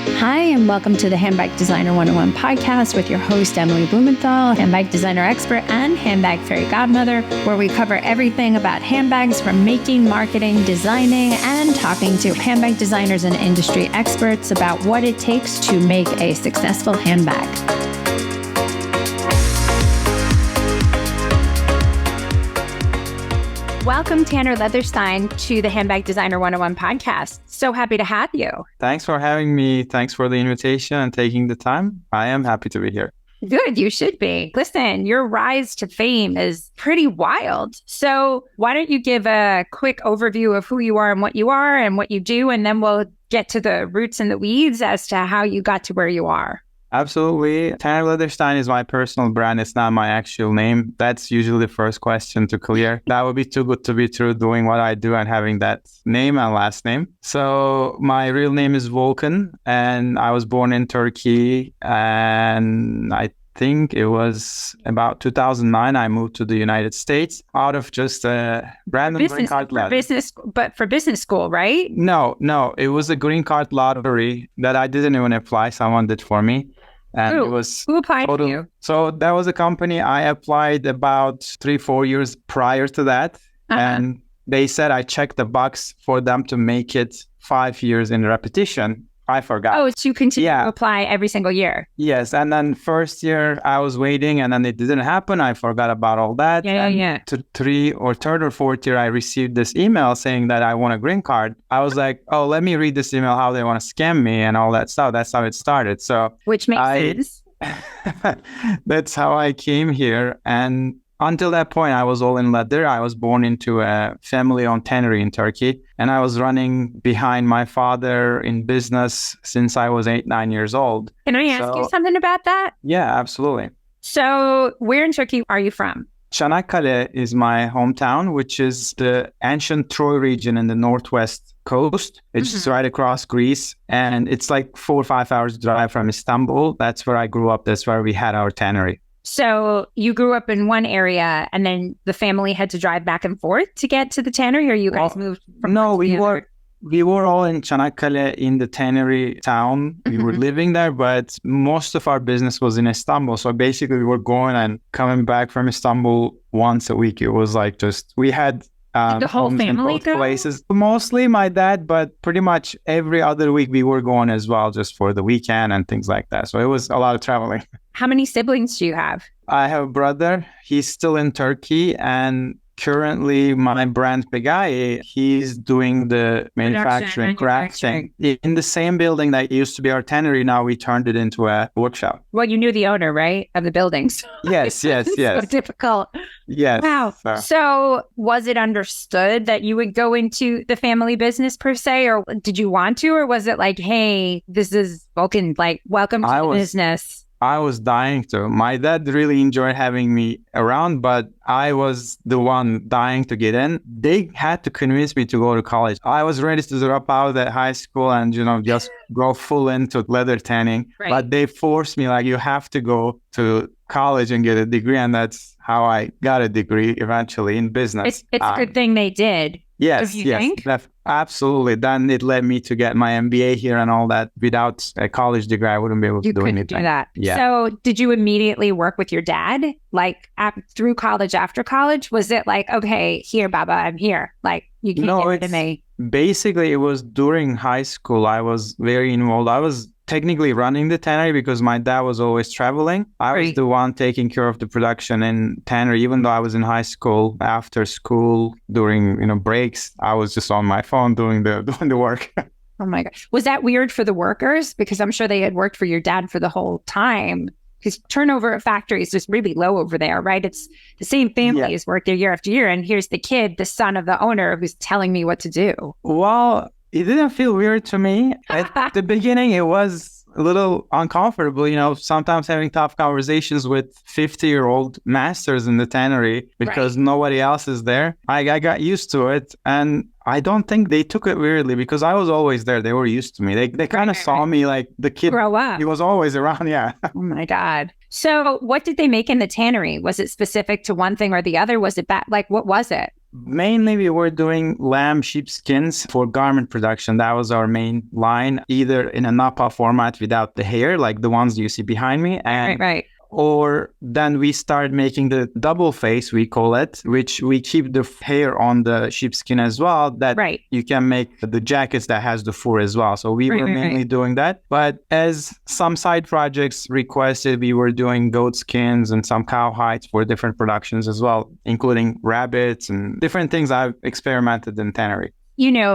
Hi, and welcome to the Handbag Designer 101 podcast with your host, Emily Blumenthal, handbag designer expert and handbag fairy godmother, where we cover everything about handbags from making, marketing, designing, and talking to handbag designers and industry experts about what it takes to make a successful handbag. Welcome, Tanner Leatherstein, to the Handbag Designer 101 podcast. So happy to have you. Thanks for having me. Thanks for the invitation and taking the time. I am happy to be here. Good, you should be. Listen, your rise to fame is pretty wild. So why don't you give a quick overview of who you are and what you do, and then we'll get to the roots and the weeds as to how you got to where you are. Absolutely. Tanner Leatherstein is my personal brand. It's not my actual name. That's usually the first question to clear. That would be too good to be true, doing what I do and having that name and last name. So my real name is Volkan, and I was born in Turkey, and I think it was about 2009 I moved to the United States out of just a random green card lottery. For business school, right? No. It was a green card lottery that I didn't even apply. Someone did for me. And who applied for you? So that was a company I applied about 3-4 years prior to that. And they said I checked the box for them to make it 5 years in repetition. I forgot. Oh, so you continue to apply every single year? Yes. And then first year I was waiting and then it didn't happen. I forgot about all that. To third or fourth year, I received this email saying that I want a green card. I was like, oh, let me read this email, how they want to scam me and all that stuff. That's how it started. So which makes sense. That's how I came here. And until that point, I was all in leather. I was born into a family-owned tannery in Turkey, and I was running behind my father in business since I was 8-9 years old. Can I ask you something about that? Yeah, absolutely. So where in Turkey are you from? Çanakkale is my hometown, which is the ancient Troy region in the northwest coast. It's just right across Greece, and it's like 4 or 5 hours drive from Istanbul. That's where I grew up. That's where we had our tannery. So you grew up in one area and then the family had to drive back and forth to get to the tannery, or you guys moved from we were all in Çanakkale in the tannery town. We were living there, but most of our business was in Istanbul. So basically we were going and coming back from Istanbul once a week. It was like we had the whole family go? Places. Mostly my dad, but pretty much every other week we were going as well, just for the weekend and things like that. So it was a lot of traveling. How many siblings do you have? I have a brother. He's still in Turkey, and currently my brand Pegai, he's doing the manufacturing, crafting in the same building that used to be our tannery. Now we turned it into a workshop. Well, you knew the owner, right, of the buildings? Yes. So difficult. Yes. Wow. So was it understood that you would go into the family business per se, or did you want to, or was it like, hey, this is Volkan, like, welcome to the business? I was dying to. My dad really enjoyed having me around, but I was the one dying to get in. They had to convince me to go to college. I was ready to drop out at high school and, just go full into leather tanning. Right. But they forced me, like, you have to go to college and get a degree. And that's how I got a degree eventually in business. It's a good thing they did. Yes, think? Absolutely. Then it led me to get my MBA here and all that. Without a college degree, I wouldn't be able to do anything. You couldn't do that. Yeah. So did you immediately work with your dad? Like through college, after college? Was it like, okay, here, Baba, I'm here. Like, you can get rid of me. Basically, it was during high school. I was very involved. I was technically running the tannery because my dad was always traveling. I was the one taking care of the production in tannery, even though I was in high school. After school, during breaks, I was just on my phone doing the work. Oh my gosh. Was that weird for the workers? Because I'm sure they had worked for your dad for the whole time. Because turnover at factories is really low over there, right? It's the same family has worked there year after year. And here's the kid, the son of the owner, who's telling me what to do. Well, it didn't feel weird to me. At the beginning, it was a little uncomfortable, sometimes having tough conversations with 50-year-old masters in the tannery because nobody else is there. I got used to it, and I don't think they took it weirdly because I was always there. They were used to me. They kind of saw me like the kid. Grow up. He was always around, yeah. Oh my God. So what did they make in the tannery? Was it specific to one thing or the other? Was it like, what was it? Mainly, we were doing lamb sheepskins for garment production. That was our main line, either in a nappa format without the hair, like the ones you see behind me, and Right. or then we started making the double face, we call it, which we keep the hair on the sheepskin as well, that Right. you can make the jackets that has the fur as well. So we were mainly doing that. But as some side projects requested, we were doing goat skins and some cow hides for different productions as well, including rabbits and different things I've experimented in tannery.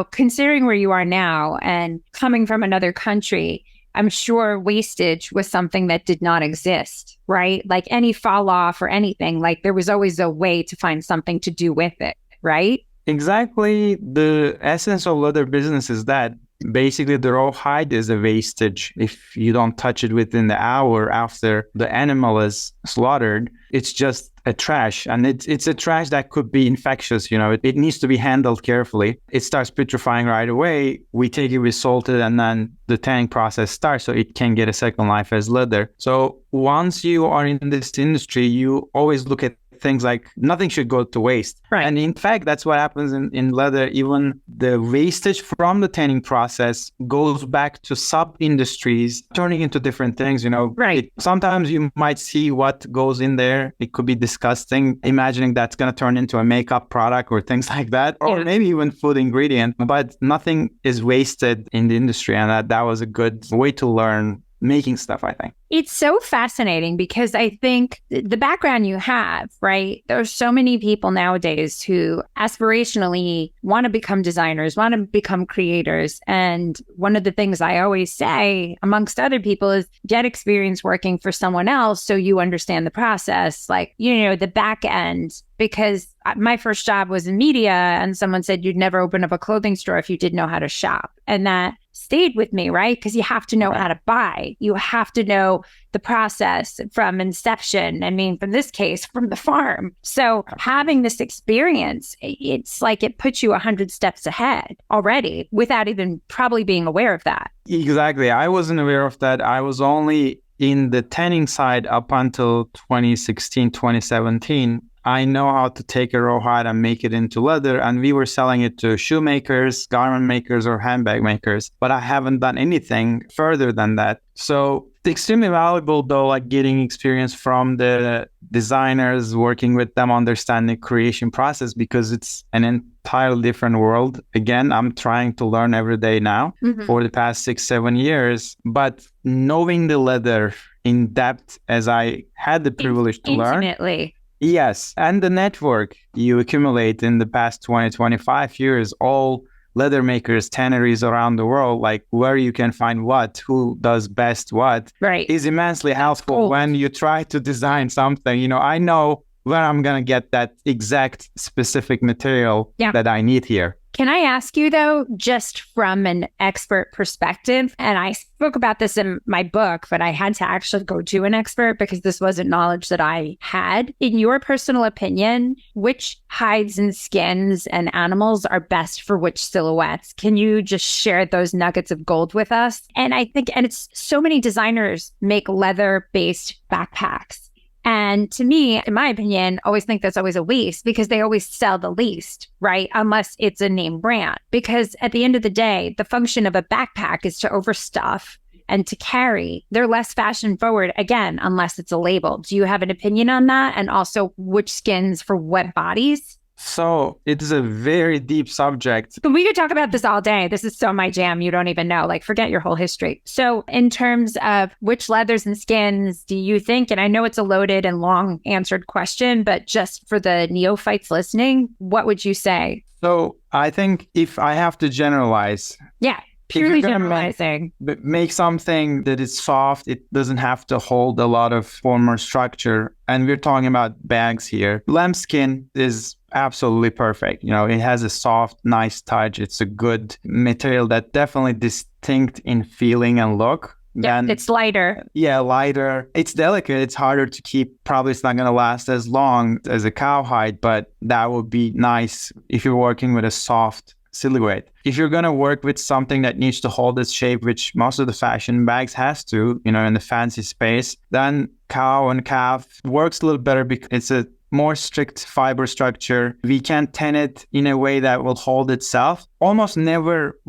Considering where you are now and coming from another country, I'm sure wastage was something that did not exist, right? Like any fall off or anything, like there was always a way to find something to do with it, right? Exactly. The essence of leather business is that basically the raw hide is a wastage. If you don't touch it within the hour after the animal is slaughtered, it's just a trash. And it's a trash that could be infectious. It needs to be handled carefully. It starts putrefying right away. We take it with salted and then the tanning process starts so it can get a second life as leather. So once you are in this industry, you always look at things like nothing should go to waste. Right. And in fact, that's what happens in leather. Even the wastage from the tanning process goes back to sub-industries, turning into different things, Right. Sometimes you might see what goes in there. It could be disgusting, imagining that's going to turn into a makeup product or things like that, or maybe even food ingredient. But nothing is wasted in the industry. And that was a good way to learn making stuff, I think. It's so fascinating because I think the background you have, right? There's so many people nowadays who aspirationally want to become designers, want to become creators. And one of the things I always say, amongst other people, is get experience working for someone else so you understand the process, like, the back end. Because my first job was in media and someone said you'd never open up a clothing store if you didn't know how to shop. And that stayed with me, right? Because you have to know how to buy. You have to know the process from inception. I mean, from this case, from the farm. So having this experience, it's like it puts you 100 steps ahead already without even probably being aware of that. Exactly. I wasn't aware of that. I was only in the tanning side up until 2016, 2017. I know how to take a rawhide and make it into leather, and we were selling it to shoemakers, garment makers, or handbag makers, but I haven't done anything further than that. So it's extremely valuable, though, like getting experience from the designers, working with them, understanding the creation process, because it's an entirely different world. Again, I'm trying to learn every day now for the past 6-7 years, but knowing the leather in depth as I had the privilege to learn. Intimately. Yes. And the network you accumulate in the past 20, 25 years, all leather makers, tanneries around the world, like where you can find what, who does best what, is immensely helpful when you try to design something. I know where I'm going to get that exact specific material that I need here. Can I ask you, though, just from an expert perspective, and I spoke about this in my book, but I had to actually go to an expert because this wasn't knowledge that I had. In your personal opinion, which hides and skins and animals are best for which silhouettes? Can you just share those nuggets of gold with us? And I think, and it's so many designers make leather-based backpacks. And to me, in my opinion, always think that's always a waste because they always sell the least, right? Unless it's a name brand. Because at the end of the day, the function of a backpack is to overstuff and to carry. They're less fashion forward, again, unless it's a label. Do you have an opinion on that? And also which skins for what bodies? So it is a very deep subject. We could talk about this all day. This is so my jam. You don't even know, like forget your whole history. So in terms of which leathers and skins do you think, and I know it's a loaded and long answered question, but just for the neophytes listening, what would you say? So I think if I have to generalize. Yeah. Purely generalizing. Make something that is soft. It doesn't have to hold a lot of form or structure. And we're talking about bags here. Lambskin is absolutely perfect. It has a soft, nice touch. It's a good material that definitely distinct in feeling and look. Yeah, it's lighter. Yeah, lighter. It's delicate. It's harder to keep. Probably it's not going to last as long as a cowhide, but that would be nice if you're working with a soft silhouette. If you're going to work with something that needs to hold its shape, which most of the fashion bags has to, in the fancy space, then cow and calf works a little better because it's a more strict fiber structure. We can tan it in a way that will hold itself. Almost never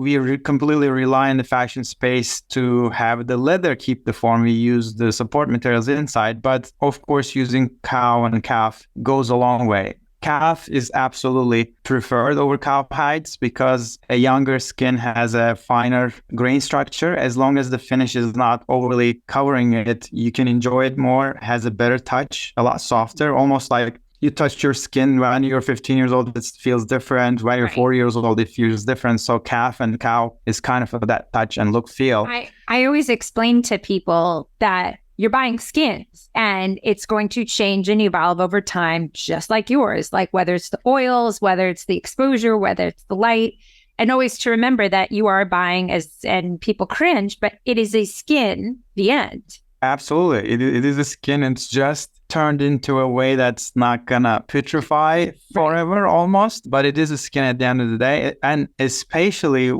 completely rely on the fashion space to have the leather keep the form. We use the support materials inside, but of course using cow and calf goes a long way. Calf is absolutely preferred over cow hides because a younger skin has a finer grain structure. As long as the finish is not overly covering it, you can enjoy it more, has a better touch, a lot softer, almost like you touched your skin when you're 15 years old, it feels different. When you're 4 years old, it feels different. So calf and cow is kind of that touch and look feel. I always explain to people that you're buying skins and it's going to change and evolve over time, just like yours, like whether it's the oils, whether it's the exposure, whether it's the light. And always to remember that you are buying, and people cringe, but it is a skin, the end. Absolutely. It is a skin. It's just turned into a way that's not gonna petrify forever almost, but it is a skin at the end of the day. And especially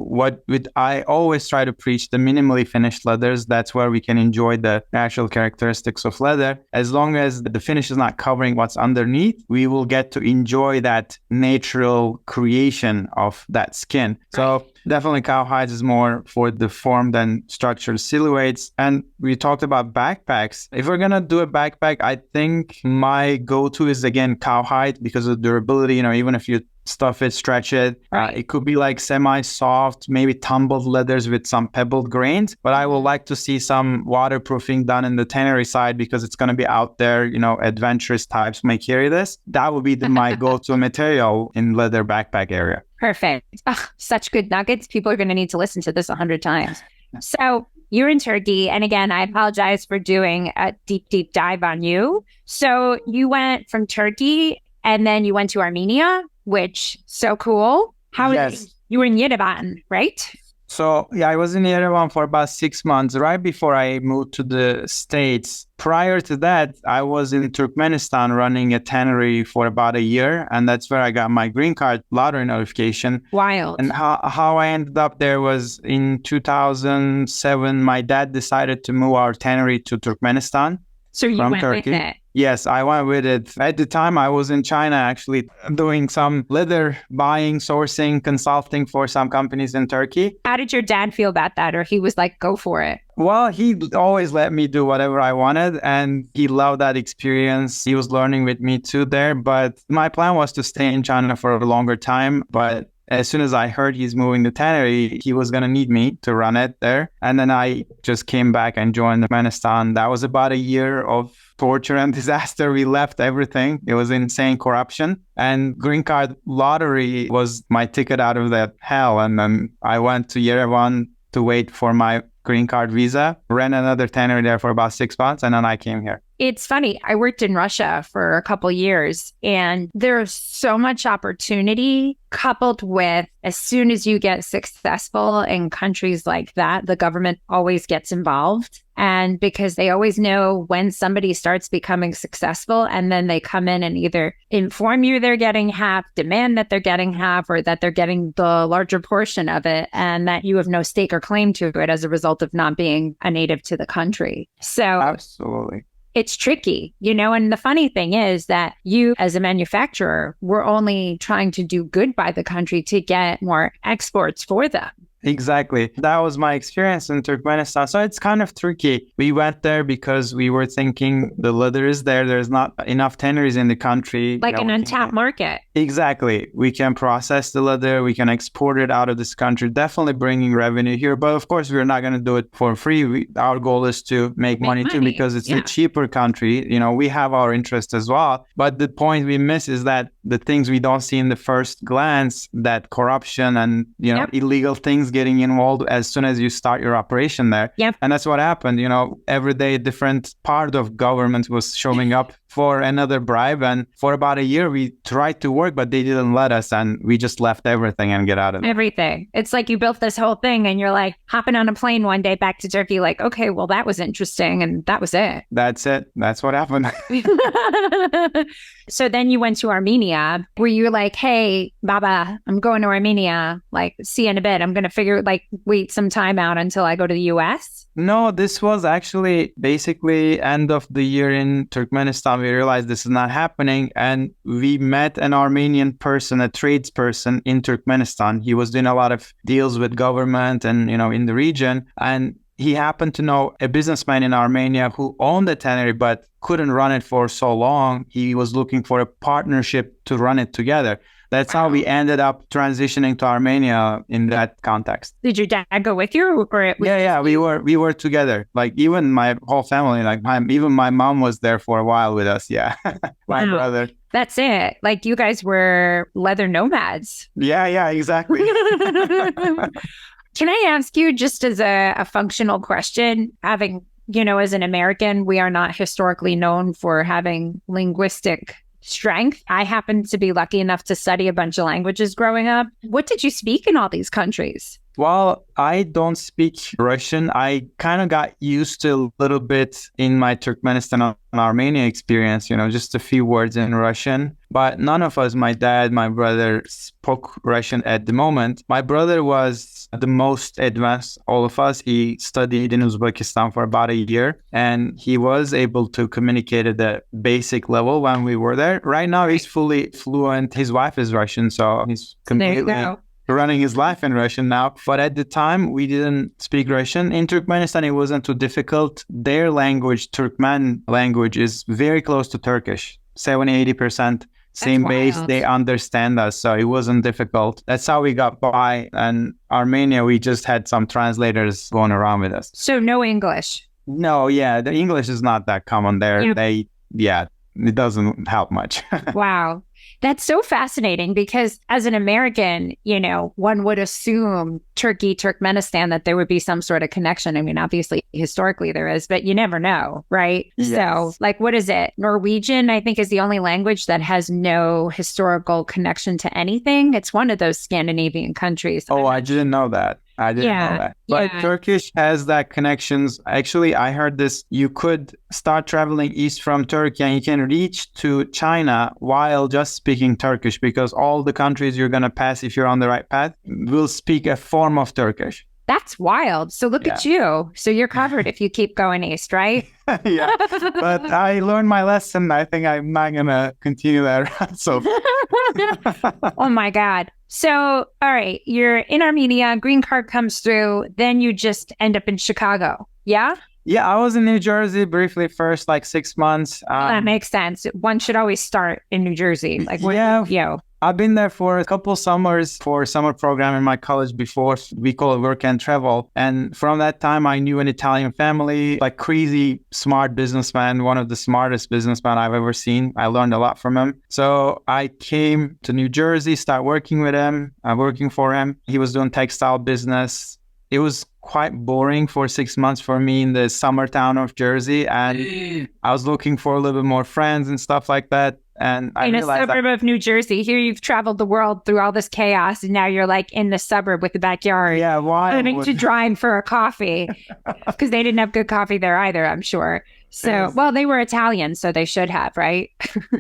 I always try to preach the minimally finished leathers. That's where we can enjoy the natural characteristics of leather. As long as the finish is not covering what's underneath, we will get to enjoy that natural creation of that skin. So definitely cowhide is more for the form than structured silhouettes. And we talked about backpacks. If we're gonna do a backpack, I think my go-to is again cowhide because of durability. Even if you stuff it, stretch it, it could be like semi-soft, maybe tumbled leathers with some pebbled grains. But I would like to see some waterproofing done in the tannery side because it's going to be out there. Adventurous types may carry this. That would be my go-to material in leather backpack area. Perfect. Such good nuggets. People are going to need to listen to this 100 times. So you're in Turkey. And again, I apologize for doing a deep dive on you. So you went from Turkey and then you went to Armenia, which so cool. You were in Yerevan, right? So I was in Yerevan for about 6 months, right before I moved to the States. Prior to that, I was in Turkmenistan running a tannery for about a year. And that's where I got my green card lottery notification. Wild. And how I ended up there was in 2007, my dad decided to move our tannery to Turkmenistan. So you went Turkey. With it? Yes, I went with it. At the time, I was in China actually doing some leather buying, sourcing, consulting for some companies in Turkey. How did your dad feel about that? Or he was like, go for it? Well, he always let me do whatever I wanted and he loved that experience. He was learning with me too there. But my plan was to stay in China for a longer time. But as soon as I heard he's moving the tannery, he was going to need me to run it there. And then I just came back and joined Turkmenistan. That was about a year of torture and disaster. We left everything. It was insane corruption. And green card lottery was my ticket out of that hell. And then I went to Yerevan to wait for my green card visa, ran another tannery there for about 6 months, and then I came here. It's funny. I worked in Russia for a couple years, and there's so much opportunity coupled with as soon as you get successful in countries like that, the government always gets involved. And because they always know when somebody starts becoming successful, and then they come in and either inform you they're getting half, demand that they're getting half, or that they're getting the larger portion of it, and that you have no stake or claim to it as a result of not being a native to the country. So absolutely. It's tricky, and the funny thing is that you as a manufacturer were only trying to do good by the country to get more exports for them. Exactly. That was my experience in Turkmenistan. So it's kind of tricky. We went there because we were thinking the leather is there. There's not enough tanneries in the country. Like an untapped market. Exactly. We can process the leather. We can export it out of this country, definitely bringing revenue here. But of course, we're not going to do it for free. Our goal is to make money too because it's a cheaper country. We have our interest as well. But the point we miss is that the things we don't see in the first glance, that corruption and, illegal things getting involved as soon as you start your operation there. Yep. And that's what happened. Every day different part of government was showing up for another bribe. And for about a year, we tried to work, but they didn't let us. And we just left everything and get out of it. Everything. It's like you built this whole thing and you're like hopping on a plane one day back to Turkey, like, okay, well, that was interesting. And that was it. That's it. That's what happened. So then you went to Armenia. Were you like, hey, Baba, I'm going to Armenia. Like, see you in a bit. I'm going to wait some time out until I go to the US. No, this was actually basically end of the year in Turkmenistan. We realized this is not happening, and we met an Armenian person, a tradesperson in Turkmenistan. He was doing a lot of deals with government and, in the region, and he happened to know a businessman in Armenia who owned a tannery but couldn't run it for so long. He was looking for a partnership to run it together. That's how we ended up transitioning to Armenia in that context. Did your dad go with you, or Yeah, we were together. Like even my whole family, like even my mom was there for a while with us. Yeah, my brother. That's it. Like you guys were leather nomads. Yeah, exactly. Can I ask you, just as a functional question, having, as an American, we are not historically known for having linguistic strength. I happened to be lucky enough to study a bunch of languages growing up. What did you speak in all these countries? Well, I don't speak Russian. I kind of got used to a little bit in my Turkmenistan and Armenia experience, just a few words in Russian. But none of us, my dad, my brother, spoke Russian at the moment. My brother was the most advanced, all of us. He studied in Uzbekistan for about a year, and he was able to communicate at the basic level when we were there. Right now, he's fully fluent. His wife is Russian, so he's completely running his life in Russian now. But at the time, we didn't speak Russian. In Turkmenistan, it wasn't too difficult. Their language, Turkmen language, is very close to Turkish, 70-80%. Same base, they understand us, so it wasn't difficult. That's how we got by. And Armenia, we just had some translators going around with us. So no English? No, yeah, the English is not that common there. It doesn't help much. Wow. That's so fascinating because as an American, one would assume Turkmenistan, that there would be some sort of connection. I mean, obviously, historically there is, but you never know, right? Yes. So like, what is it? Norwegian, I think, is the only language that has no historical connection to anything. It's one of those Scandinavian countries. Oh, I didn't know that. I didn't know that. But Turkish has that connections. Actually, I heard this. You could start traveling east from Turkey and you can reach to China while just speaking Turkish, because all the countries you're going to pass, if you're on the right path, will speak a form of Turkish. That's wild. So look at you. So you're covered if you keep going east, right? Yeah. But I learned my lesson. I think I'm not going to continue that. So. Oh my God. So, all right, you're in Armenia, green card comes through, then you just end up in Chicago. Yeah? Yeah, I was in New Jersey briefly first, like 6 months. That makes sense. One should always start in New Jersey. Like, I've been there for a couple summers for summer program in my college before. We call it work and travel. And from that time, I knew an Italian family, like crazy smart businessman, one of the smartest businessmen I've ever seen. I learned a lot from him. So I came to New Jersey, start working with him, working for him. He was doing textile business. It was quite boring for 6 months for me in the summer town of Jersey. And I was looking for a little bit more friends and stuff like that. And I realized in a suburb of New Jersey, here you've traveled the world through all this chaos, and now you're like in the suburb with the backyard. Yeah, why? Having to drive for a coffee because they didn't have good coffee there either, I'm sure. So, well, they were Italian, so they should have, right?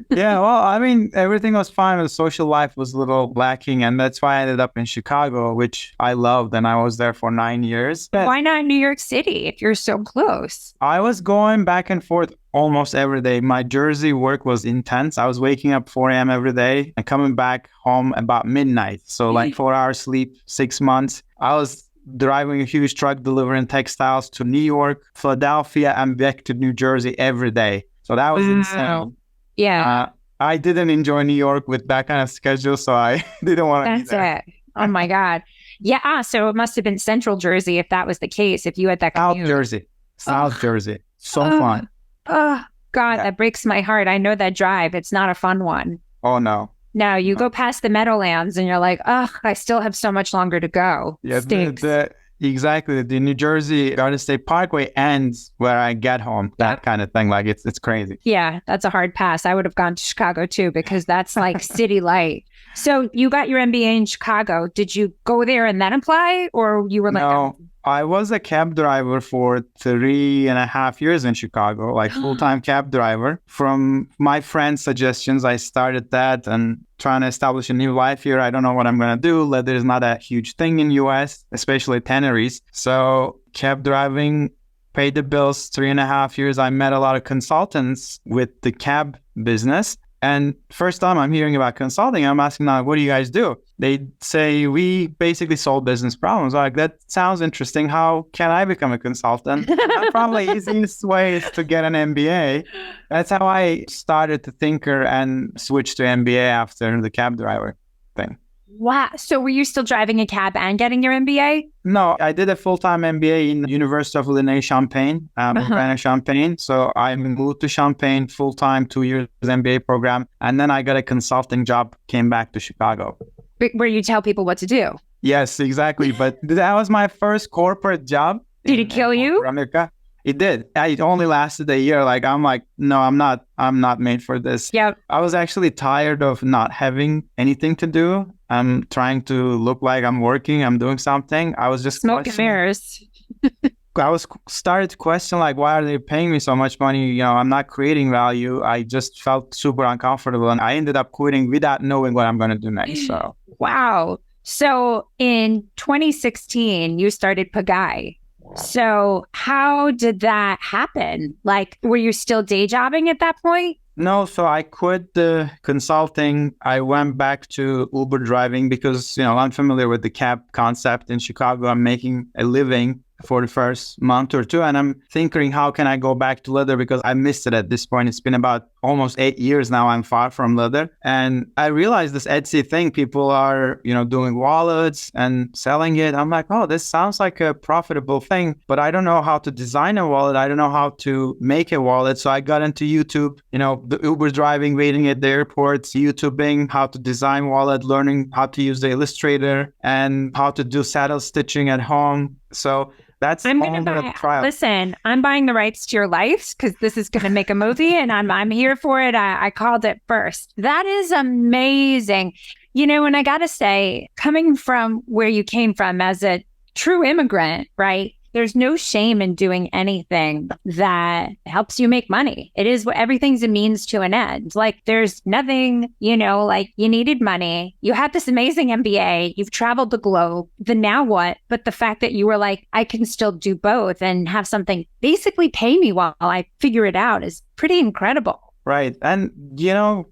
Yeah, well, I mean, everything was fine. The social life was a little lacking, and that's why I ended up in Chicago, which I loved, and I was there for 9 years. Why not New York City if you're so close? I was going back and forth almost every day. My Jersey work was intense. I was waking up 4 a.m. every day and coming back home about midnight. So like 4 hours sleep, 6 months. I was driving a huge truck delivering textiles to New York, Philadelphia, and back to New Jersey every day. So that was insane. Yeah. I didn't enjoy New York with that kind of schedule, so I didn't want to be there. That's it. Oh my God. Yeah. So it must have been Central Jersey if that was the case, if you had that commute. South Jersey. So fun. Oh, God, that breaks my heart. I know that drive. It's not a fun one. Oh, no. No, you go past the Meadowlands and you're like, oh, I still have so much longer to go. Yeah, exactly. The New Jersey Garden State Parkway ends where I get home. That kind of thing. Like, it's crazy. Yeah, that's a hard pass. I would have gone to Chicago, too, because that's like city light. So you got your MBA in Chicago. Did you go there and then apply? Or you were like... No, I was a cab driver for 3.5 years in Chicago, like full-time cab driver. From my friends' suggestions, I started that and trying to establish a new life here. I don't know what I'm going to do. Leather is not a huge thing in US, especially tanneries. So cab driving paid the bills. 3.5 years, I met a lot of consultants with the cab business. And first time I'm hearing about consulting, I'm asking now, what do you guys do? They say, we basically solve business problems. I'm like, that sounds interesting. How can I become a consultant? And probably easiest way is to get an MBA. That's how I started to Thinker and switched to MBA after the cab driver thing. Wow. So were you still driving a cab and getting your MBA? No, I did a full-time MBA in the University of Illinois Champaign, Champaign. So I moved to Champaign full-time, 2 years MBA program. And then I got a consulting job, came back to Chicago. Where you tell people what to do? Yes, exactly. But that was my first corporate job. Did it kill you? America. It did. It only lasted a year. I'm like, no, I'm not made for this. Yeah. I was actually tired of not having anything to do. I'm trying to look like I'm working, I'm doing something. I was just smoke and mirrors. I was started to question, like, why are they paying me so much money? I'm not creating value. I just felt super uncomfortable. And I ended up quitting without knowing what I'm going to do next. So, wow. So in 2016, you started Pagai. So how did that happen? Like, were you still day jobbing at that point? No, so I quit the consulting. I went back to Uber driving because, I'm familiar with the cab concept in Chicago. I'm making a living for the first month or two. And I'm thinking, how can I go back to leather? Because I missed it at this point. It's been about almost 8 years now. I'm far from leather. And I realized this Etsy thing, people are, doing wallets and selling it. I'm like, oh, this sounds like a profitable thing, but I don't know how to design a wallet. I don't know how to make a wallet. So I got into YouTube, the Uber driving, waiting at the airports, YouTubing how to design wallet, learning how to use the Illustrator and how to do saddle stitching at home. So that's I'm buying the rights to your life because this is going to make a movie and I'm here for it. I called it first. That is amazing. And I got to say, coming from where you came from as a true immigrant, right? There's no shame in doing anything that helps you make money. It is everything's a means to an end. Like there's nothing, like you needed money. You had this amazing MBA. You've traveled the globe. Then now what? But the fact that you were like, I can still do both and have something basically pay me while I figure it out is pretty incredible. Right. And,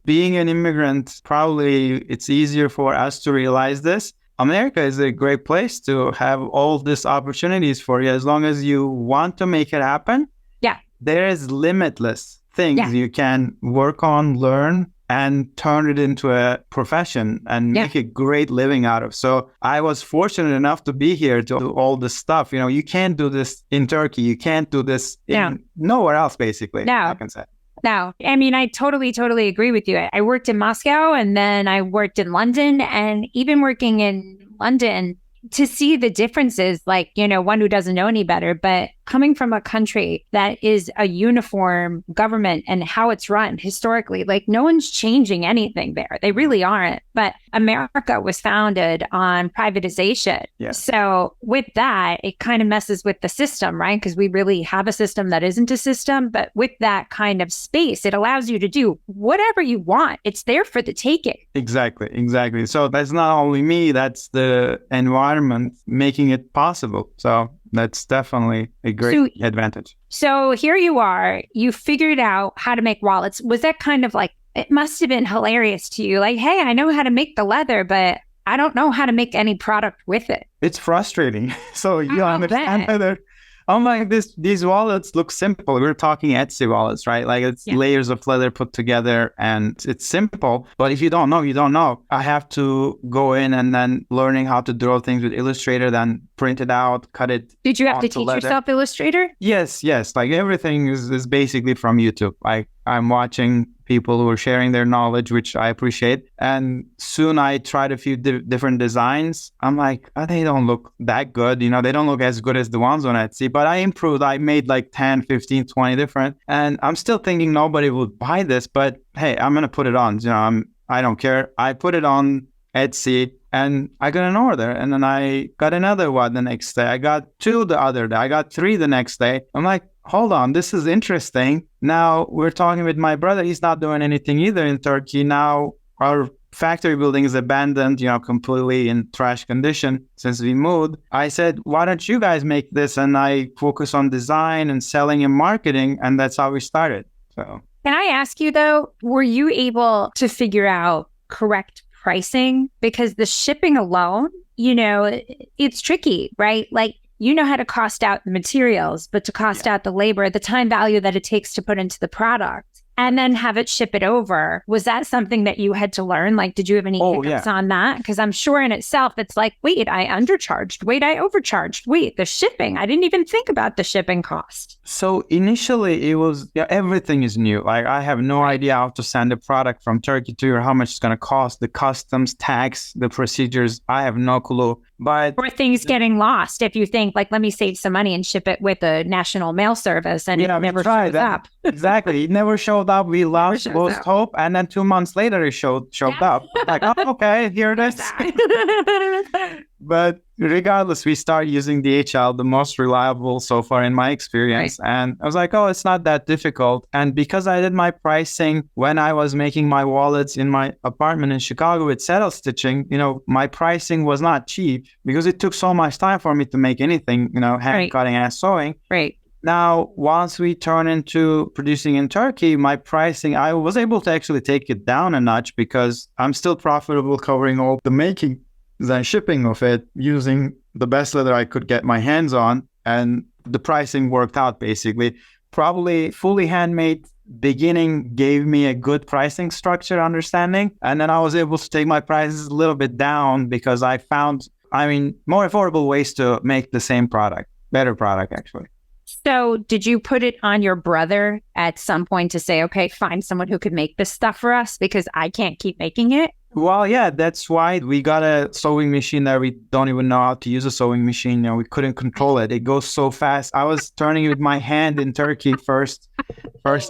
being an immigrant, probably it's easier for us to realize this. America is a great place to have all these opportunities for you as long as you want to make it happen. Yeah. There is limitless things you can work on, learn, and turn it into a profession and make a great living out of. So I was fortunate enough to be here to do all this stuff. You can't do this in Turkey. You can't do this in nowhere else, basically. No. I can say. No, I mean, I totally agree with you. I worked in Moscow and then I worked in London, and even working in London, to see the differences, like, one who doesn't know any better, but coming from a country that is a uniform government and how it's run historically, like no one's changing anything there. They really aren't. But America was founded on privatization. Yeah. So with that, it kind of messes with the system, right? Because we really have a system that isn't a system. But with that kind of space, it allows you to do whatever you want. It's there for the taking. Exactly. So that's not only me, that's the environment making it possible. So that's definitely a great advantage. So here you are, you figured out how to make wallets. Was that kind of like, it must have been hilarious to you. Like, hey, I know how to make the leather, but I don't know how to make any product with it. It's frustrating. So you understand leather. I'm like, these wallets look simple. We're talking Etsy wallets, right? Like it's layers of leather put together and it's simple. But if you don't know, you don't know. I have to go in and then learning how to draw things with Illustrator, then print it out, cut it. Did you have to teach yourself Illustrator? Yes. Like everything is basically from YouTube. I'm watching people who are sharing their knowledge, which I appreciate. And soon I tried a few different designs. I'm like, they don't look that good. They don't look as good as the ones on Etsy, but I improved. I made like 10, 15, 20 different. And I'm still thinking nobody would buy this, but hey, I'm going to put it on. I don't care. I put it on Etsy and I got an order. And then I got another one the next day. I got 2 the other day. I got 3 the next day. I'm like, hold on, this is interesting. Now we're talking with my brother. He's not doing anything either in Turkey. Now our factory building is abandoned, completely in trash condition since we moved. I said, why don't you guys make this? And I focus on design and selling and marketing. And that's how we started. So can I ask you though, were you able to figure out correct pricing? Because the shipping alone, it's tricky, right? Like, you know how to cost out the materials, but to cost out the labor, the time value that it takes to put into the product and then have it ship it over. Was that something that you had to learn? Like, did you have any hiccups on that? Because I'm sure in itself, it's like, wait, I undercharged. Wait, I overcharged. Wait, the shipping. I didn't even think about the shipping cost. So initially it was, everything is new. Like, I have no idea how to send a product from Turkey to you or how much it's going to cost, the customs, tax, the procedures. I have no clue. But or things getting lost if you think, like, let me save some money and ship it with a national mail service and it never shows up. Exactly. It never showed up. We lost hope. And then 2 months later, it showed up. Like, oh, okay, here it is. But regardless, we started using DHL, the most reliable so far in my experience. Right. And I was like, oh, it's not that difficult. And because I did my pricing when I was making my wallets in my apartment in Chicago with saddle stitching, my pricing was not cheap because it took so much time for me to make anything, hand cutting and sewing. Right. Now, once we turn into producing in Turkey, my pricing, I was able to actually take it down a notch because I'm still profitable covering all the making and shipping of it using the best leather I could get my hands on. And the pricing worked out basically. Probably fully handmade beginning gave me a good pricing structure understanding. And then I was able to take my prices a little bit down because I found, more affordable ways to make the same product, better product actually. So did you put it on your brother at some point to say, okay, find someone who could make this stuff for us because I can't keep making it? Well, yeah, that's why we got a sewing machine that we don't even know how to use a sewing machine. We couldn't control it. It goes so fast. I was turning it with my hand in Turkey first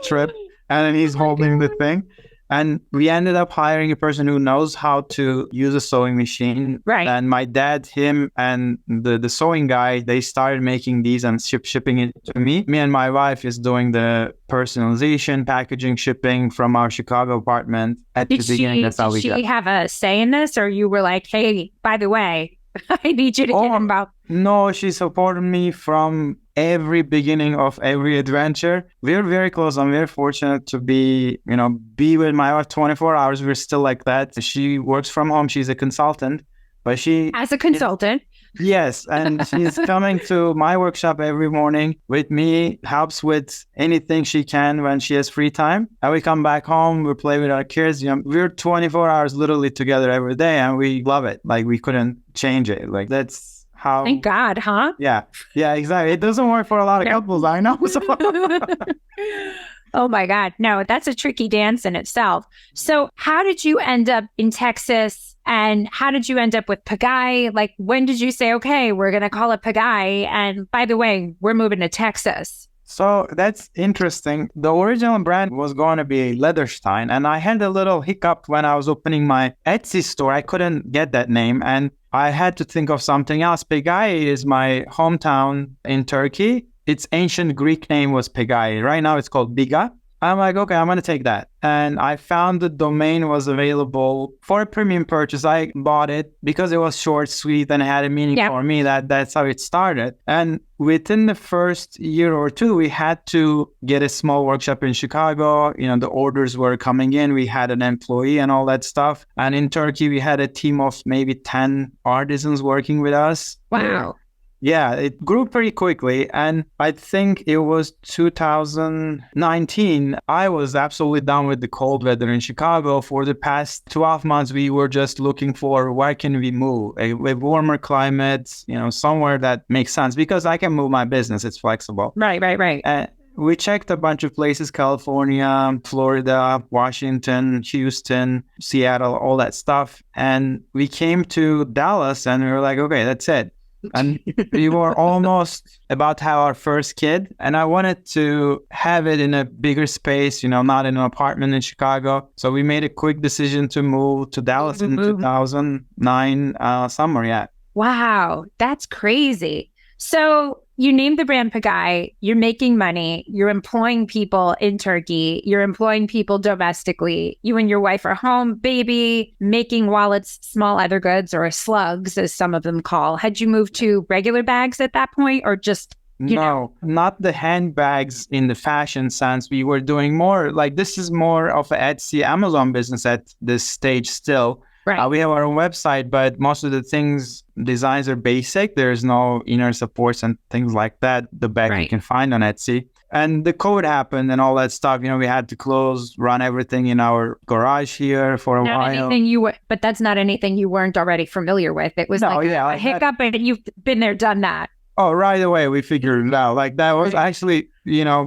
trip, and then he's holding the thing. And we ended up hiring a person who knows how to use a sewing machine. Right. And my dad, him, and the sewing guy, they started making these and shipping it to me. Me and my wife is doing the personalization, packaging, shipping from our Chicago apartment at the beginning. That's how we got. Did she have a say in this? Or you were like, hey, by the way, I need you to get involved? No, she supported me from every beginning of every adventure. We're very close. I'm very fortunate to be with my wife 24 hours. We're still like that. She works from home. She's a consultant, but as a consultant. Yes. And she's coming to my workshop every morning with me, helps with anything she can when she has free time. And we come back home, we play with our kids. We're 24 hours literally together every day and we love it. Like, we couldn't change it. Like, that's how. Thank God, huh? Yeah, exactly. It doesn't work for a lot of couples, I know. So. Oh my God. No, that's a tricky dance in itself. So how did you end up in Texas and how did you end up with Pagai? Like, when did you say, okay, we're going to call it Pagai? And by the way, we're moving to Texas. So that's interesting. The original brand was going to be Leatherstein. And I had a little hiccup when I was opening my Etsy store. I couldn't get that name. And I had to think of something else. Pagai is my hometown in Turkey. Its ancient Greek name was Pagai. Right now it's called Biga. I'm like, okay, I'm going to take that. And I found the domain was available for a premium purchase. I bought it because it was short, sweet, and it had a meaning for me. That's how it started. And within the first year or two, we had to get a small workshop in Chicago. The orders were coming in. We had an employee and all that stuff. And in Turkey, we had a team of maybe 10 artisans working with us. Wow. Yeah, it grew pretty quickly. And I think it was 2019. I was absolutely done with the cold weather in Chicago. For the past 12 months, we were just looking for where can we move? A warmer climate, somewhere that makes sense because I can move my business. It's flexible. Right. We checked a bunch of places, California, Florida, Washington, Houston, Seattle, all that stuff. And we came to Dallas and we were like, okay, that's it. And we were almost about to have our first kid. And I wanted to have it in a bigger space, not in an apartment in Chicago. So we made a quick decision to move to Dallas in 2009 summer. Yeah. Wow. That's crazy. So you named the brand Pagai, you're making money, you're employing people in Turkey, you're employing people domestically. You and your wife are home, baby, making wallets, small leather goods, or slugs, as some of them call. Had you moved to regular bags at that point, or just, No, not the handbags in the fashion sense. We were doing more like this is more of an Etsy, Amazon business at this stage still. Right. We have our own website, but most of the things, designs are basic. There's no inner supports and things like that. The bag you can find on Etsy. And the COVID happened and all that stuff. We had to run everything in our garage here for a while. But that's not anything you weren't already familiar with. It was a hiccup, and you've been there, done that. Oh, right away, we figured it out. Like that was actually,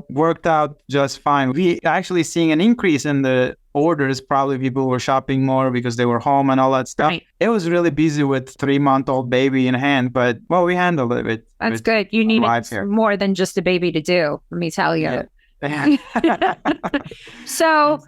worked out just fine. We actually seeing an increase in the orders. Probably people were shopping more because they were home and all that stuff. Right. It was really busy with 3-month-old baby in hand, but we handled it. That's good. You needed more than just a baby to do, let me tell you. Yeah. So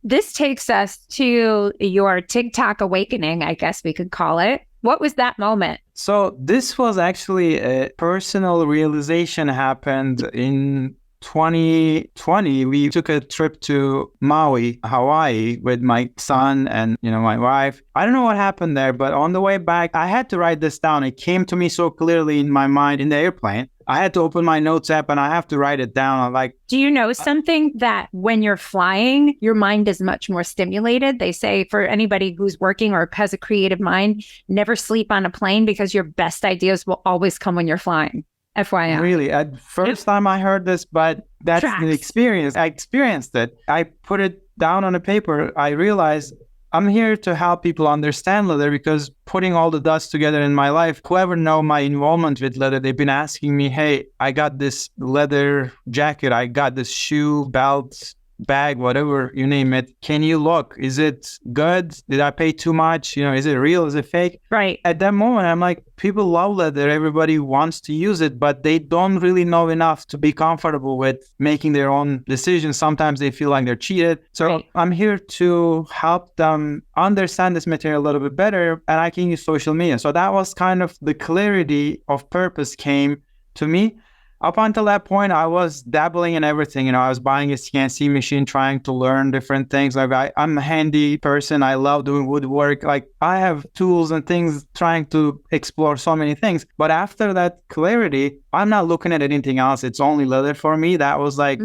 this takes us to your TikTok awakening, I guess we could call it. What was that moment? So this was actually a personal realization happened in 2020. We took a trip to Maui, Hawaii with my son and, my wife. I don't know what happened there, but on the way back, I had to write this down. It came to me so clearly in my mind in the airplane. I had to open my notes app and I have to write it down. I'm like, do you know something that when you're flying, your mind is much more stimulated? They say for anybody who's working or has a creative mind, never sleep on a plane because your best ideas will always come when you're flying. FYI. Really? At first time I heard this, but that's the experience. I experienced it. I put it down on a paper. I realized I'm here to help people understand leather because putting all the dots together in my life, whoever know my involvement with leather, they've been asking me, hey, I got this leather jacket, I got this shoe, belt, bag, whatever you name it. Can you look? Is it good? Did I pay too much? Is it real? Is it fake? Right. At that moment, I'm like, people love leather. Everybody wants to use it, but they don't really know enough to be comfortable with making their own decisions. Sometimes they feel like they're cheated. So I'm here to help them understand this material a little bit better, and I can use social media. So that was kind of the clarity of purpose came to me. Up until that point, I was dabbling in everything. I was buying a CNC machine, trying to learn different things. Like I'm a handy person. I love doing woodwork. Like I have tools and things, trying to explore so many things. But after that clarity, I'm not looking at anything else. It's only leather for me. That was like,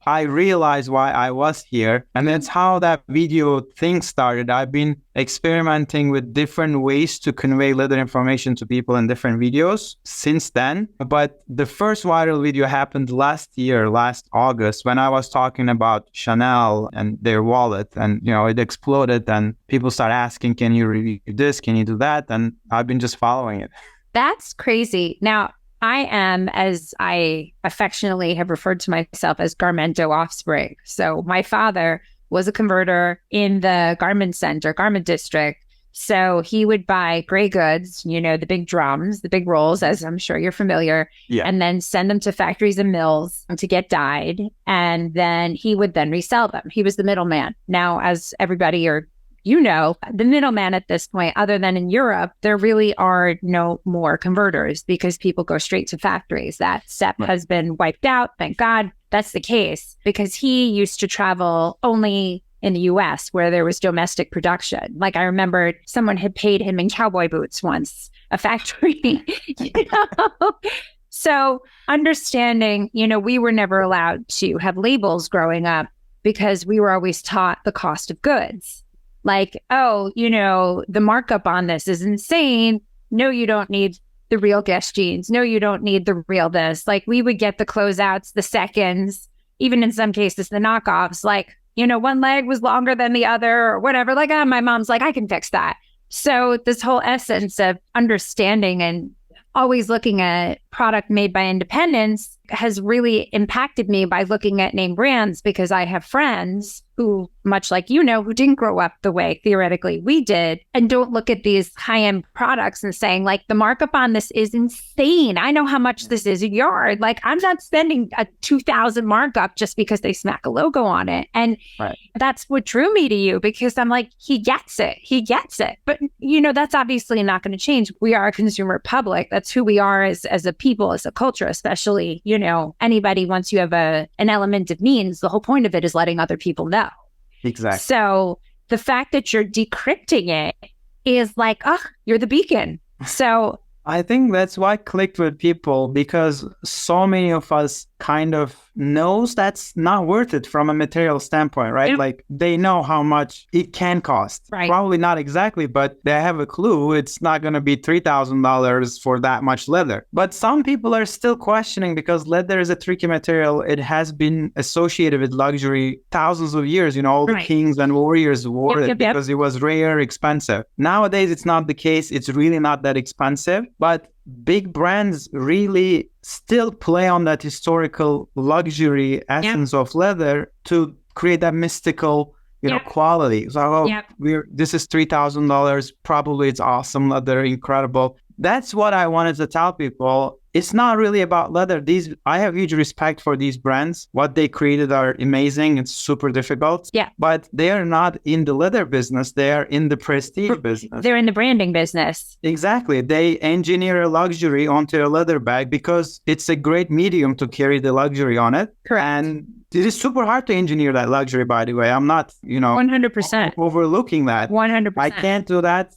I realized why I was here. And that's how that video thing started. I've been experimenting with different ways to convey leather information to people in different videos since then. But the first viral video happened last August, when I was talking about Chanel and their wallet, and it exploded and people start asking, can you review this? Can you do that? And I've been just following it. That's crazy. Now, I am, as I affectionately have referred to myself, as Garmento offspring. So my father was a converter in the garment center, garment district. So he would buy gray goods, the big drums, the big rolls, as I'm sure you're familiar, and then send them to factories and mills to get dyed. And then he would then resell them. He was the middleman. Now, as everybody the middleman at this point, other than in Europe, there really are no more converters because people go straight to factories. That step has been wiped out. Thank God that's the case, because he used to travel only in the US where there was domestic production. Like I remember someone had paid him in cowboy boots once, a factory. So understanding, we were never allowed to have labels growing up because we were always taught the cost of goods. Like, the markup on this is insane. No, you don't need the real Guess jeans. No, you don't need the real this. Like we would get the closeouts, the seconds, even in some cases, the knockoffs, like, one leg was longer than the other or whatever. Like, my mom's like, I can fix that. So this whole essence of understanding and always looking at product made by independents has really impacted me by looking at name brands, because I have friends who, much like, who didn't grow up the way theoretically we did, and don't look at these high-end products and saying, like, the markup on this is insane. I know how much this is a yard. Like, I'm not spending a 2,000 markup just because they smack a logo on it. And that's what drew me to you, because I'm like, he gets it. He gets it. But, that's obviously not going to change. We are a consumer public. That's who we are as a people, as a culture, especially, anybody, once you have an element of means, the whole point of it is letting other people know. Exactly. So the fact that you're decrypting it is like, you're the beacon. So I think that's why I clicked with people, because so many of us kind of knows that's not worth it from a material standpoint, right? Yep. Like, they know how much it can cost. Right. Probably not exactly, but they have a clue it's not going to be $3,000 for that much leather. But some people are still questioning, because leather is a tricky material. It has been associated with luxury thousands of years. All the kings and warriors wore it because it was rare, expensive. Nowadays, it's not the case. It's really not that expensive. But big brands really still play on that historical luxury essence of leather to create that mystical, quality. So this is $3,000. Probably it's awesome leather, incredible. That's what I wanted to tell people. It's not really about leather. I have huge respect for these brands. What they created are amazing. It's super difficult. Yeah. But they are not in the leather business. They are in the prestige business. They're in the branding business. Exactly. They engineer a luxury onto a leather bag because it's a great medium to carry the luxury on it. Correct. And it is super hard to engineer that luxury, by the way. I'm not, 100% overlooking that. 100%. I can't do that.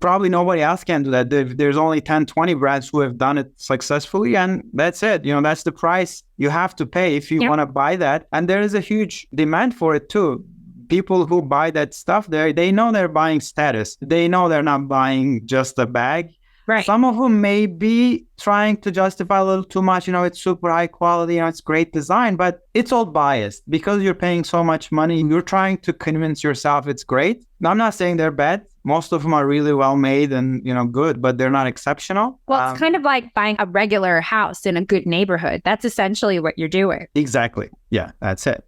Probably nobody else can do that. There's only 10, 20 brands who have done it successfully, and that's it. That's the price you have to pay if you want to buy that. And there is a huge demand for it too. People who buy that stuff there, they know they're buying status. They know they're not buying just a bag. Right. Some of them may be trying to justify a little too much. It's super high quality, it's great design, but it's all biased because you're paying so much money. You're trying to convince yourself it's great. Now, I'm not saying they're bad. Most of them are really well made and, good, but they're not exceptional. Well, it's kind of like buying a regular house in a good neighborhood. That's essentially what you're doing. Exactly. Yeah, that's it.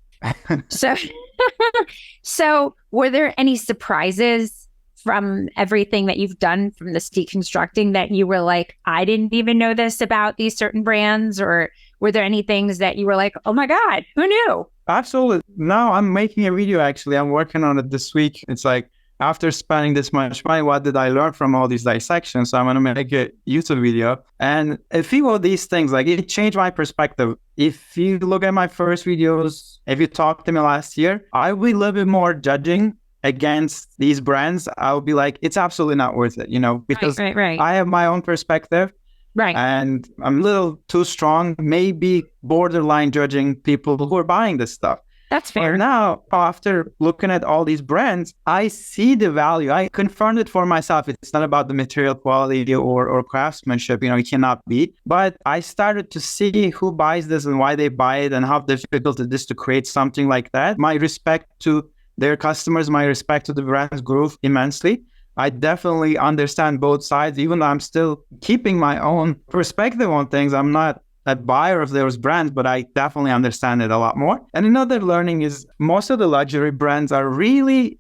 So were there any surprises from everything that you've done from this deconstructing that you were like, I didn't even know this about these certain brands? Or were there any things that you were like, oh my God, who knew? Absolutely. No, I'm making a video actually. I'm working on it this week. It's like, after spending this much money, what did I learn from all these dissections? So I'm going to make a YouTube video. And a few of these things, like, it changed my perspective. If you look at my first videos, if you talked to me last year, I will be a little bit more judging against these brands. I'll be like, it's absolutely not worth it, because right. I have my own perspective. Right. And I'm a little too strong, maybe borderline judging people who are buying this stuff. That's fair. But now, after looking at all these brands, I see the value. I confirmed it for myself. It's not about the material quality or craftsmanship, it cannot be. But I started to see who buys this and why they buy it and how difficult it is to create something like that. My respect to their customers, my respect to the brands grew immensely. I definitely understand both sides, even though I'm still keeping my own perspective on things. I'm not a buyer of those brands, but I definitely understand it a lot more. And another learning is most of the luxury brands are really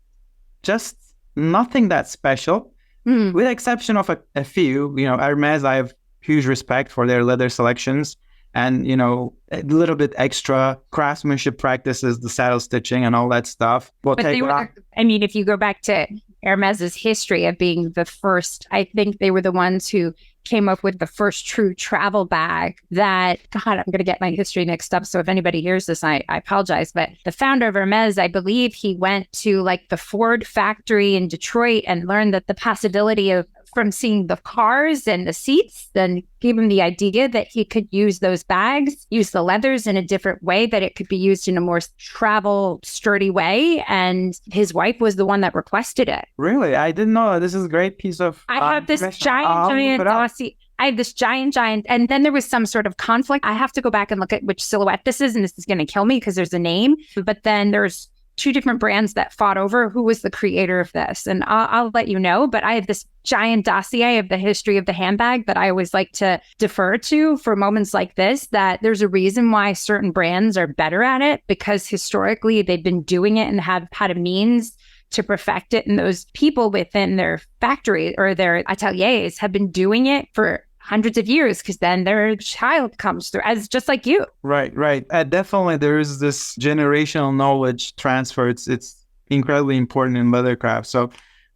just nothing that special, with the exception of a few. Hermes, I have huge respect for their leather selections. And, a little bit extra craftsmanship practices, the saddle stitching and all that stuff. But they were, if you go back to Hermes's history of being the first, I think they were the ones who came up with the first true travel bag that, God, I'm going to get my history mixed up. So if anybody hears this, I apologize. But the founder of Hermes, I believe he went to like the Ford factory in Detroit and learned that the possibility of, from seeing the cars and the seats, then gave him the idea that he could use those bags, use the leathers in a different way, that it could be used in a more travel sturdy way. And his wife was the one that requested it. Really? I didn't know. This is a great piece of... I have this giant Aussie. I have this giant, and then there was some sort of conflict. I have to go back and look at which silhouette this is, and this is going to kill me because there's a name. But then there's two different brands that fought over who was the creator of this. And I'll let you know, but I have this giant dossier of the history of the handbag that I always like to defer to for moments like this, that there's a reason why certain brands are better at it, because historically they've been doing it and have had a means to perfect it. And those people within their factory or their ateliers have been doing it for hundreds of years, because then their child comes through as just like you. Right. Definitely, there is this generational knowledge transfer. It's incredibly important in leathercraft. So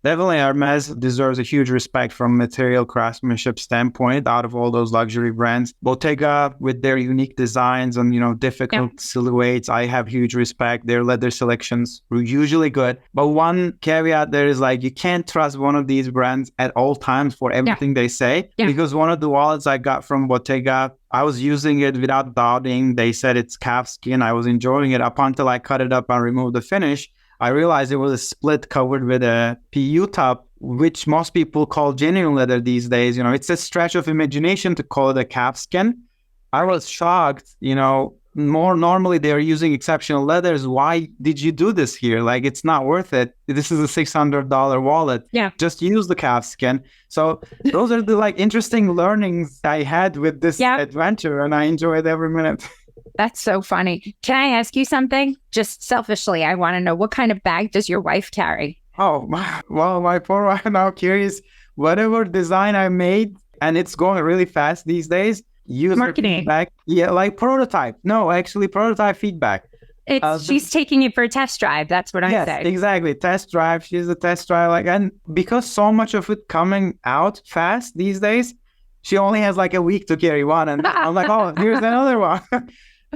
definitely Hermes deserves a huge respect from material craftsmanship standpoint out of all those luxury brands. Bottega with their unique designs and, difficult silhouettes, I have huge respect. Their leather selections were usually good. But one caveat there is you can't trust one of these brands at all times for everything they say. Because one of the wallets I got from Bottega, I was using it without doubting. They said it's calf skin. I was enjoying it up until I cut it up and removed the finish. I realized it was a split covered with a PU top, which most people call genuine leather these days. It's a stretch of imagination to call it a calf skin. I was shocked. More normally they're using exceptional leathers. Why did you do this here? It's not worth it. This is a $600 wallet. Yeah. Just use the calf skin. So those are the interesting learnings I had with this adventure, and I enjoyed every minute. That's so funny. Can I ask you something? Just selfishly, I want to know, what kind of bag does your wife carry? Oh, well, my poor wife now carries whatever design I made, and it's going really fast these days. User marketing. Feedback. Yeah, prototype. No, actually prototype feedback. She's taking it for a test drive. That's what I say. Yes, exactly. Test drive. She's a test drive. And because so much of it coming out fast these days, she only has a week to carry one. And I'm like, oh, here's another one.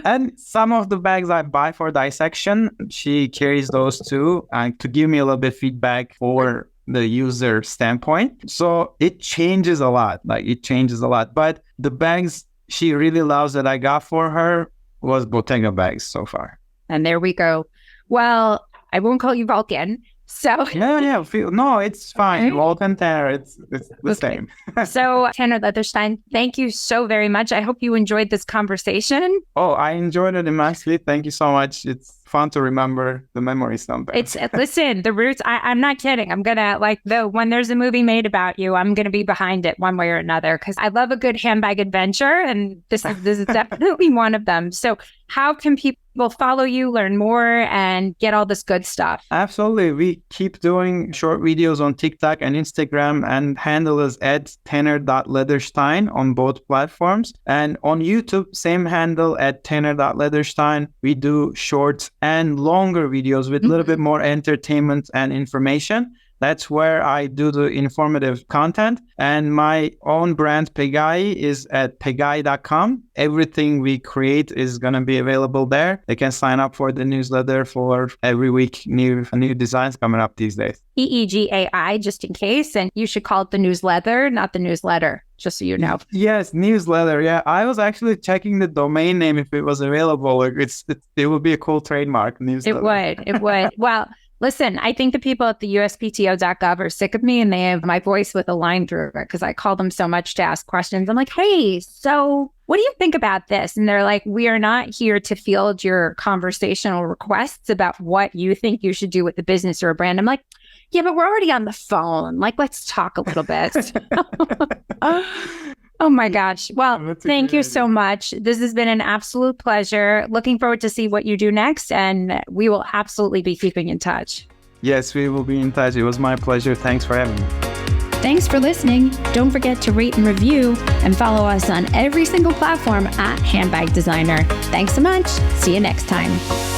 And some of the bags I buy for dissection, she carries those too, and to give me a little bit feedback for the user standpoint. So it changes a lot. But the bags she really loves that I got for her was Bottega bags so far. And there we go. Well, I won't call you Vulcan. So yeah. No, it's fine. Vulcan, Tanner, it's the same. So Tanner Leatherstein, thank you so very much. I hope you enjoyed this conversation. Oh, I enjoyed it immensely. Thank you so much. It's fun to remember the memories sometimes. Listen, the roots. I'm not kidding. I'm gonna when there's a movie made about you, I'm gonna be behind it one way or another, because I love a good handbag adventure, and this is definitely one of them. So how can people follow you, learn more, and get all this good stuff? Absolutely. We keep doing short videos on TikTok and Instagram, and handle is at tanner.leatherstein on both platforms. And on YouTube, same handle at tanner.leatherstein. We do shorts and longer videos with a little bit more entertainment and information. That's where I do the informative content. And my own brand, Pegai, is at pegai.com. Everything we create is going to be available there. They can sign up for the newsletter for every week, new designs coming up these days. PEGAI, just in case. And you should call it the newsletter, not the newsletter, just so you know. Yes, newsletter. Yeah, I was actually checking the domain name if it was available. It would be a cool trademark, newsletter. It would. Well, listen, I think the people at the USPTO.gov are sick of me, and they have my voice with a line through it, because I call them so much to ask questions. I'm like, hey, so what do you think about this? And they're like, we are not here to field your conversational requests about what you think you should do with the business or a brand. I'm like, yeah, but we're already on the phone. Let's talk a little bit. Oh my gosh. Well, thank you so much. This has been an absolute pleasure. Looking forward to see what you do next, and we will absolutely be keeping in touch. Yes, we will be in touch. It was my pleasure. Thanks for having me. Thanks for listening. Don't forget to rate and review, and follow us on every single platform at Handbag Designer. Thanks so much. See you next time.